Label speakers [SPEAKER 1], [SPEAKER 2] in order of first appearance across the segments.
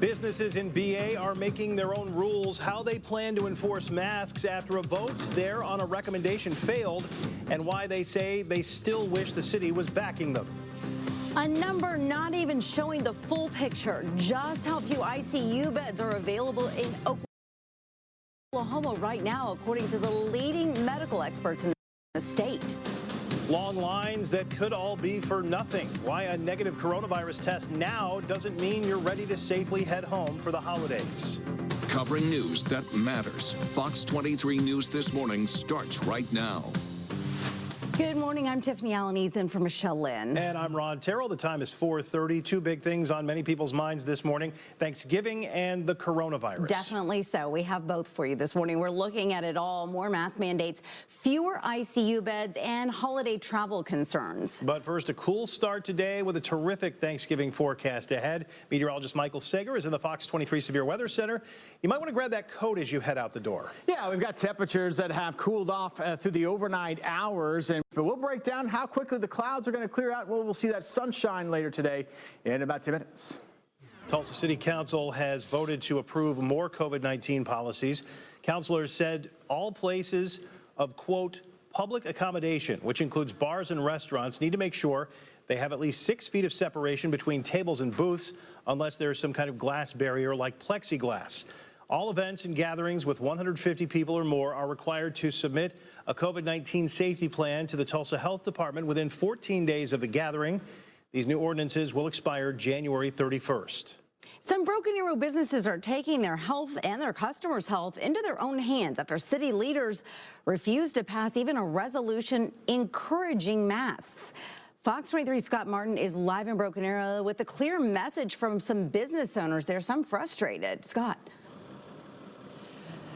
[SPEAKER 1] Businesses in BA are making their own rules, how they plan to enforce masks after a vote there on a recommendation failed, and why they say they still wish the city was backing them.
[SPEAKER 2] A number not even showing the full picture, just how few ICU beds are available in Oklahoma right now, according to the leading medical experts in the state.
[SPEAKER 1] Long lines that could all be for nothing. Why a negative coronavirus test now doesn't mean you're ready to safely head home for the holidays.
[SPEAKER 3] Covering news that matters. Fox 23 News This Morning starts right now.
[SPEAKER 2] Good morning. I'm Tiffany Allen in for Michelle Lynn.
[SPEAKER 1] And I'm Ron Terrell. The time is 4:30. Two big things on many people's minds this morning: Thanksgiving and the coronavirus.
[SPEAKER 2] Definitely so. We have both for you this morning. We're looking at it all. More mask mandates, fewer ICU beds, and holiday travel concerns.
[SPEAKER 1] But first, a cool start today with a terrific Thanksgiving forecast ahead. Meteorologist Michael Sager is in the Fox 23 Severe Weather Center. You might want to grab that coat as you head out the door.
[SPEAKER 4] Yeah, we've got temperatures that have cooled off through the overnight hours, but we'll break down how quickly the clouds are going to clear out. We'll see that sunshine later today in about 10 minutes.
[SPEAKER 1] Tulsa City Council has voted to approve more COVID-19 policies. Councilors said all places of, quote, public accommodation, which includes bars and restaurants, need to make sure they have at least 6 feet of separation between tables and booths, unless there's some kind of glass barrier like plexiglass. All events and gatherings with 150 people or more are required to submit a COVID-19 safety plan to the Tulsa Health Department within 14 days of the gathering. These new ordinances will expire January 31st.
[SPEAKER 2] Some Broken Arrow businesses are taking their health and their customers' health into their own hands after city leaders refused to pass even a resolution encouraging masks. Fox 23's Scott Martin is live in Broken Arrow with a clear message from some business owners there, some frustrated. Scott.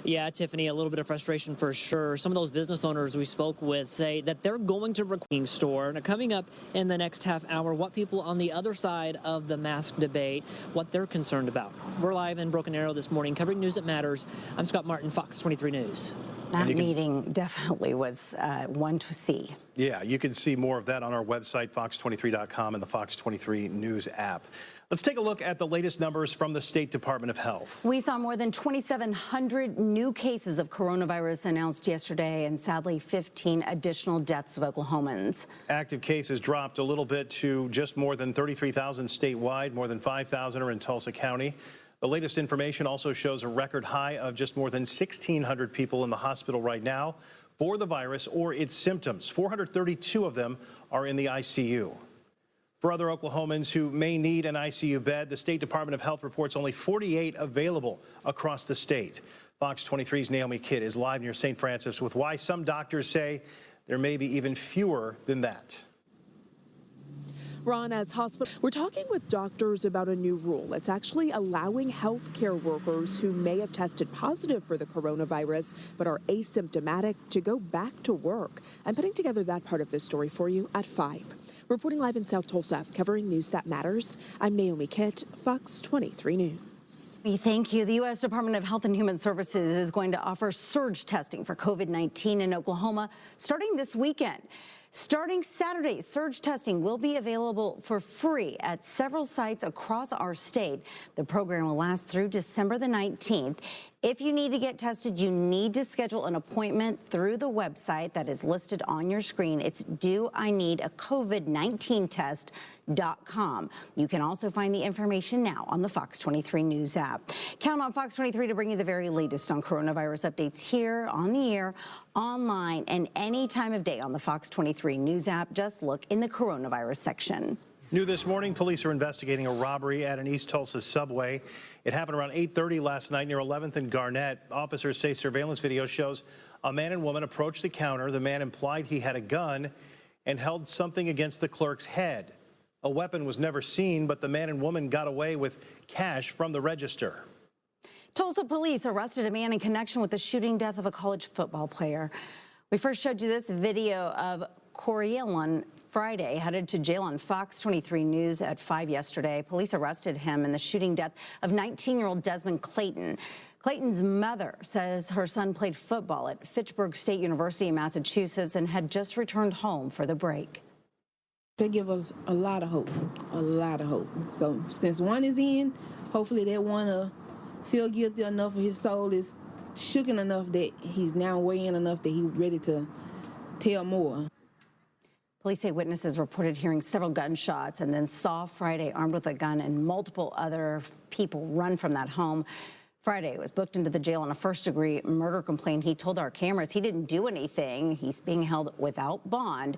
[SPEAKER 5] Yeah, Tiffany, a little bit of frustration for sure. Some of those business owners we spoke with say that they're going to require store. Now, coming up in the next half hour, what people on the other side of the mask debate, what they're concerned about. We're live in Broken Arrow this morning, covering news that matters. I'm Scott Martin, Fox 23 News.
[SPEAKER 2] That meeting definitely was one to see.
[SPEAKER 1] Yeah, you can see more of that on our website, fox23.com, and the Fox 23 News app. Let's take a look at the latest numbers from the State Department of Health.
[SPEAKER 2] We saw more than 2,700 new cases of coronavirus announced yesterday, and sadly 15 additional deaths of Oklahomans.
[SPEAKER 1] Active cases dropped a little bit to just more than 33,000 statewide. More than 5,000 are in Tulsa County. The latest information also shows a record high of just more than 1,600 people in the hospital right now for the virus or its symptoms. 432 of them are in the ICU. For other Oklahomans who may need an ICU bed, the State Department of Health reports only 48 available across the state. Fox 23's Naomi Kidd is live near St. Francis with why some doctors say there may be even fewer than that.
[SPEAKER 6] Ron, as hospital, we're talking with doctors about a new rule. It's actually allowing healthcare workers who may have tested positive for the coronavirus but are asymptomatic to go back to work. I'm putting together that part of this story for you at 5. Reporting live in South Tulsa, covering news that matters, I'm Naomi Kitt, Fox 23 News.
[SPEAKER 2] We thank you. The U.S. Department of Health and Human Services is going to offer surge testing for COVID-19 in Oklahoma starting this weekend. Starting Saturday, surge testing will be available for free at several sites across our state. The program will last through December the 19th. If you need to get tested, you need to schedule an appointment through the website that is listed on your screen. It's doineedacovid19test.com. You can also find the information now on the Fox 23 News app. Count on Fox 23 to bring you the very latest on coronavirus updates here, on the air, online, and any time of day on the Fox 23 News app. Just look in the coronavirus section.
[SPEAKER 1] New this morning, police are investigating a robbery at an East Tulsa subway. It happened around 8:30 last night near 11th and Garnett. Officers say surveillance video shows a man and woman approach the counter. The man implied he had a gun and held something against the clerk's head. A weapon was never seen, but the man and woman got away with cash from the register.
[SPEAKER 2] Tulsa police arrested a man in connection with the shooting death of a college football player. We first showed you this video of Coriel on Friday, headed to jail on Fox 23 News at 5 yesterday. Police arrested him in the shooting death of 19-year-old Desmond Clayton. Clayton's mother says her son played football at Fitchburg State University in Massachusetts and had just returned home for the break.
[SPEAKER 7] They give us a lot of hope, a lot of hope. So since one is in, hopefully they want to feel guilty enough, or his soul is shooken enough that he's now weighing enough that he's ready to tell more.
[SPEAKER 2] Police say witnesses reported hearing several gunshots and then saw Friday armed with a gun and multiple other people run from that home. Friday was booked into the jail on a first-degree murder complaint. He told our cameras he didn't do anything. He's being held without bond.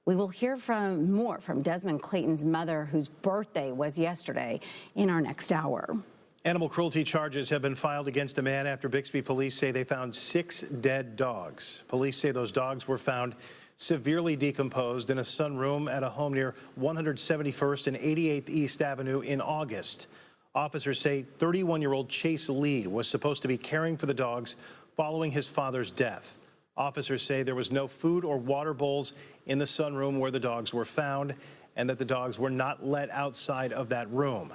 [SPEAKER 2] We will hear more from Desmond Clayton's mother, whose birthday was yesterday, in our next hour.
[SPEAKER 1] Animal cruelty charges have been filed against a man after Bixby police say they found 6 dead dogs. Police say those dogs were found severely decomposed in a sunroom at a home near 171st and 88th East Avenue in August. Officers say 31-year-old Chase Lee was supposed to be caring for the dogs following his father's death. Officers say there was no food or water bowls in the sunroom where the dogs were found and that the dogs were not let outside of that room.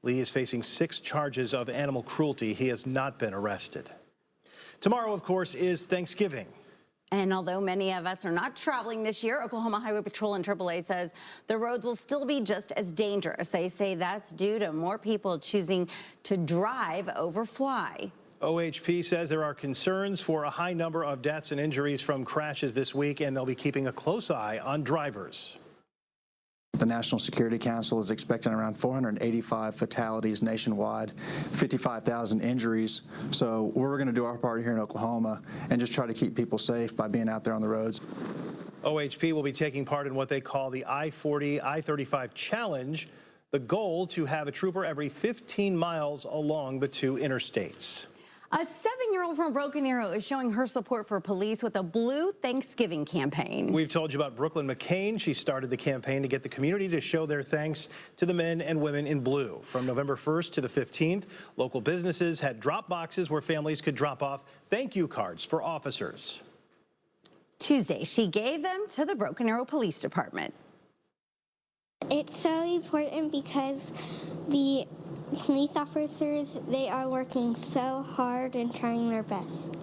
[SPEAKER 1] Lee is facing 6 charges of animal cruelty. He has not been arrested. Tomorrow, of course, is Thanksgiving.
[SPEAKER 2] And although many of us are not traveling this year, Oklahoma Highway Patrol and AAA says the roads will still be just as dangerous. They say that's due to more people choosing to drive over fly.
[SPEAKER 1] OHP says there are concerns for a high number of deaths and injuries from crashes this week, and they'll be keeping a close eye on drivers.
[SPEAKER 8] The National Security Council is expecting around 485 fatalities nationwide, 55,000 injuries. So we're going to do our part here in Oklahoma and just try to keep people safe by being out there on the roads.
[SPEAKER 1] OHP will be taking part in what they call the I-40, I-35 challenge, the goal to have a trooper every 15 miles along the 2 interstates.
[SPEAKER 2] A 7-year-old from Broken Arrow is showing her support for police with a Blue Thanksgiving campaign.
[SPEAKER 1] We've told you about Brooklyn McCain. She started the campaign to get the community to show their thanks to the men and women in blue. From November 1st to the 15th, local businesses had drop boxes where families could drop off thank you cards for officers.
[SPEAKER 2] Tuesday, she gave them to the Broken Arrow Police Department.
[SPEAKER 9] It's so important because the police officers, they are working so hard and trying their best.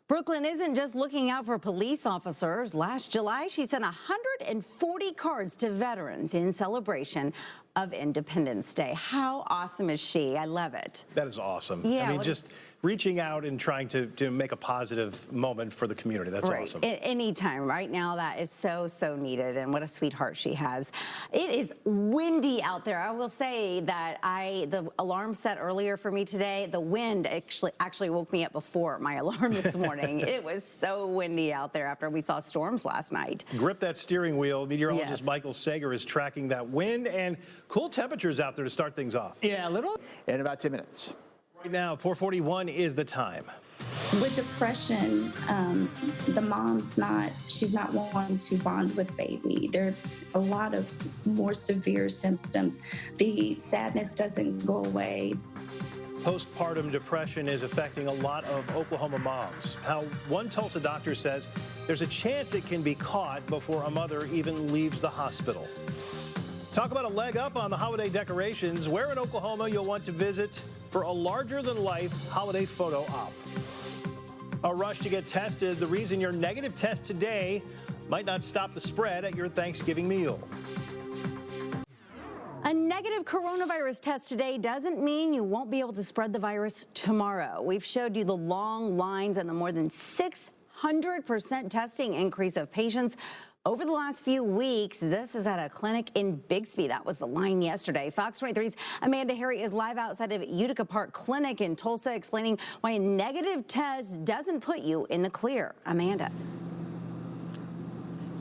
[SPEAKER 2] Brooklyn isn't just looking out for police officers. Last July, she sent 140 cards to veterans in celebration of Independence Day. How awesome is she? I love it.
[SPEAKER 1] That is awesome.
[SPEAKER 2] Yeah,
[SPEAKER 1] I mean, just reaching out and trying to make a positive moment for the community. That's awesome.
[SPEAKER 2] Anytime. Right now, that is so, so needed, and what a sweetheart she has. It is windy out there. I will say that the alarm set earlier for me today, the wind actually woke me up before my alarm this morning. It was so windy out there after we saw storms last night.
[SPEAKER 1] Grip that steering wheel. Meteorologist Michael Sager is tracking that wind and cool temperatures out there to start things off.
[SPEAKER 4] Yeah, a little. In about 10 minutes.
[SPEAKER 1] Right now, 4:41 is the time.
[SPEAKER 10] With depression, the mom's she's not wanting to bond with baby. There are a lot of more severe symptoms. The sadness doesn't go away.
[SPEAKER 1] Postpartum depression is affecting a lot of Oklahoma moms. How one Tulsa doctor says there's a chance it can be caught before a mother even leaves the hospital. Talk about a leg up on the holiday decorations. Where in Oklahoma you'll want to visit for a larger-than-life holiday photo op. A rush to get tested. The reason your negative test today might not stop the spread at your Thanksgiving meal.
[SPEAKER 2] A negative coronavirus test today doesn't mean you won't be able to spread the virus tomorrow. We've showed you the long lines and the more than 600% testing increase of patients over the last few weeks. This is at a clinic in Bixby. That was the line yesterday. Fox 23's Amanda Harry is live outside of Utica Park Clinic in Tulsa, explaining why a negative test doesn't put you in the clear. Amanda.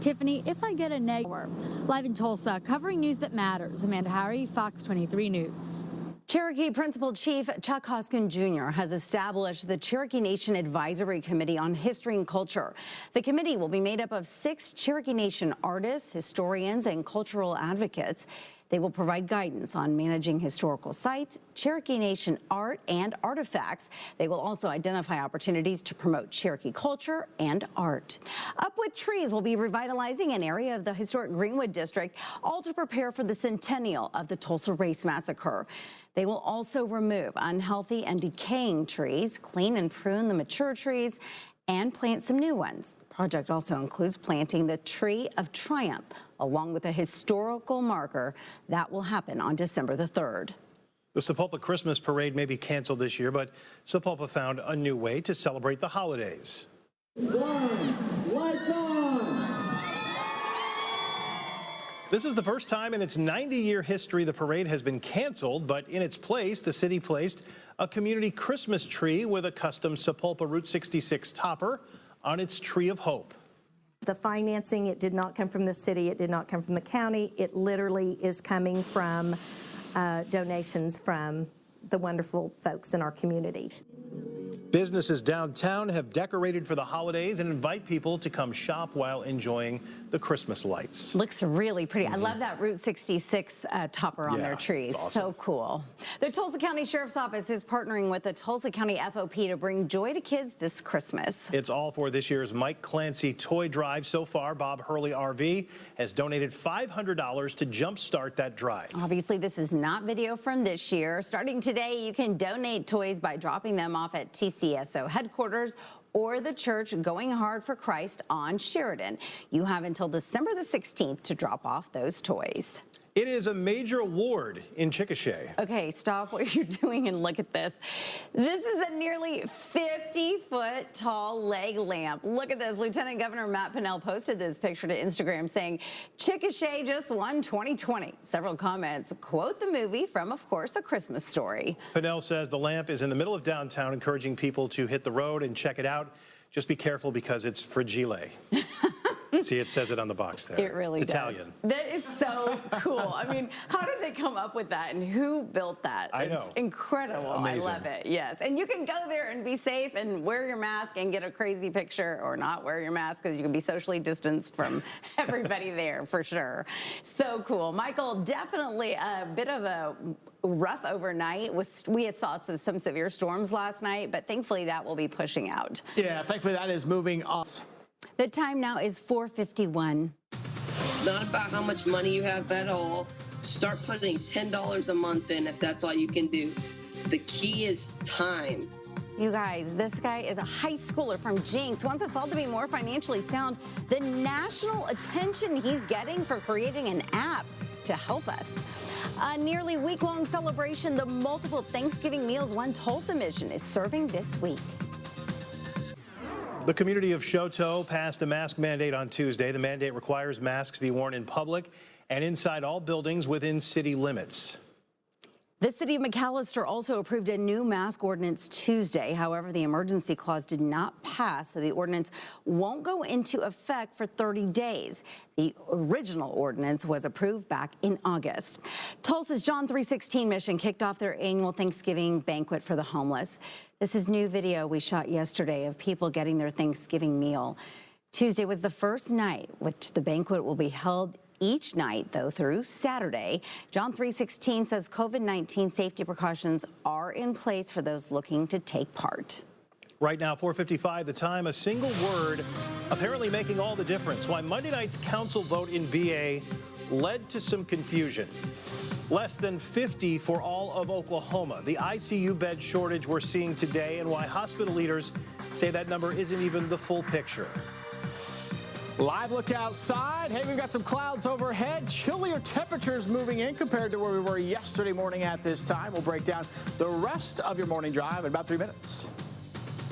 [SPEAKER 11] Tiffany, if I get a negative, live in Tulsa, covering news that matters. Amanda Harry, Fox 23 News.
[SPEAKER 2] Cherokee Principal Chief Chuck Hoskin Jr. has established the Cherokee Nation Advisory Committee on History and Culture. The committee will be made up of 6 Cherokee Nation artists, historians, and cultural advocates. They will provide guidance on managing historical sites, Cherokee Nation art, and artifacts. They will also identify opportunities to promote Cherokee culture and art. Up with Trees will be revitalizing an area of the historic Greenwood District, all to prepare for the centennial of the Tulsa Race Massacre. They will also remove unhealthy and decaying trees, clean and prune the mature trees, and plant some new ones. The project also includes planting the Tree of Triumph, along with a historical marker. That will happen on December the 3rd.
[SPEAKER 1] The Sapulpa Christmas Parade may be canceled this year, but Sapulpa found a new way to celebrate the holidays.
[SPEAKER 12] Lights on!
[SPEAKER 1] This is the first time in its 90-year history the parade has been canceled, but in its place, the city placed a community Christmas tree with a custom Sapulpa Route 66 topper on its Tree of Hope.
[SPEAKER 13] The financing, it did not come from the city, it did not come from the county. It literally is coming from donations from the wonderful folks in our community.
[SPEAKER 1] Businesses downtown have decorated for the holidays and invite people to come shop while enjoying the Christmas lights.
[SPEAKER 2] Looks really pretty. I love that Route 66 topper on their trees.
[SPEAKER 1] Awesome.
[SPEAKER 2] So cool. The Tulsa County Sheriff's Office is partnering with the Tulsa County FOP to bring joy to kids this Christmas.
[SPEAKER 1] It's all for this year's Mike Clancy Toy Drive. So far, Bob Hurley RV has donated $500 to jumpstart that drive.
[SPEAKER 2] Obviously, this is not video from this year. Starting today, you can donate toys by dropping them off at TCSO headquarters or the church Going Hard for Christ on Sheridan. You have until December the 16th to drop off those toys.
[SPEAKER 1] It is a major award in Chickasha.
[SPEAKER 2] Okay, stop what you're doing and look at this. This is a nearly 50-foot tall leg lamp. Look at this. Lieutenant Governor Matt Pinnell posted this picture to Instagram saying, Chickasha just won 2020. Several comments quote the movie from, of course, A Christmas Story.
[SPEAKER 1] Pinnell says the lamp is in the middle of downtown, encouraging people to hit the road and check it out. Just be careful because it's fragile. See, it says it on the box there.
[SPEAKER 2] It really
[SPEAKER 1] does. It's
[SPEAKER 2] does.
[SPEAKER 1] Italian.
[SPEAKER 2] That is so cool. I mean, how did they come up with that and who built that?
[SPEAKER 1] I know.
[SPEAKER 2] It's incredible.
[SPEAKER 1] Amazing.
[SPEAKER 2] I love it. Yes. And you can go there and be safe and wear your mask and get a crazy picture, or not wear your mask because you can be socially distanced from everybody there for sure. So cool. Michael, definitely a bit of a rough overnight. We had saw some severe storms last night, but thankfully that will be pushing out.
[SPEAKER 4] Yeah, thankfully that is moving on.
[SPEAKER 2] The time now is 4:51.
[SPEAKER 14] It's not about how much money you have at all. Start putting $10 a month in if that's all you can do. The key is time.
[SPEAKER 2] You guys, this guy is a high schooler from Jinx, wants us all to be more financially sound. The national attention he's getting for creating an app to help us. A nearly week-long celebration, the multiple Thanksgiving meals one Tulsa mission is serving this week.
[SPEAKER 1] The community of Choteau passed a mask mandate on Tuesday. The mandate requires masks be worn in public and inside all buildings within city limits.
[SPEAKER 2] The city of McAllister also approved a new mask ordinance Tuesday. However, the emergency clause did not pass, so the ordinance won't go into effect for 30 days. The original ordinance was approved back in August. Tulsa's John 3:16 mission kicked off their annual Thanksgiving banquet for the homeless. This is new video we shot yesterday of people getting their Thanksgiving meal. Tuesday was the first night which the banquet will be held each night, though, through Saturday. John 3:16 says COVID-19 safety precautions are in place for those looking to take part.
[SPEAKER 1] Right now, 4:55 the time, a single word apparently making all the difference. Why Monday night's council vote in BA led to some confusion. Less than 50 for all of Oklahoma. The ICU bed shortage we're seeing today, and why hospital leaders say that number isn't even the full picture.
[SPEAKER 4] Live look outside. Hey, we've got some clouds overhead. Chillier temperatures moving in compared to where we were yesterday morning at this time. We'll break down the rest of your morning drive in about 3 minutes.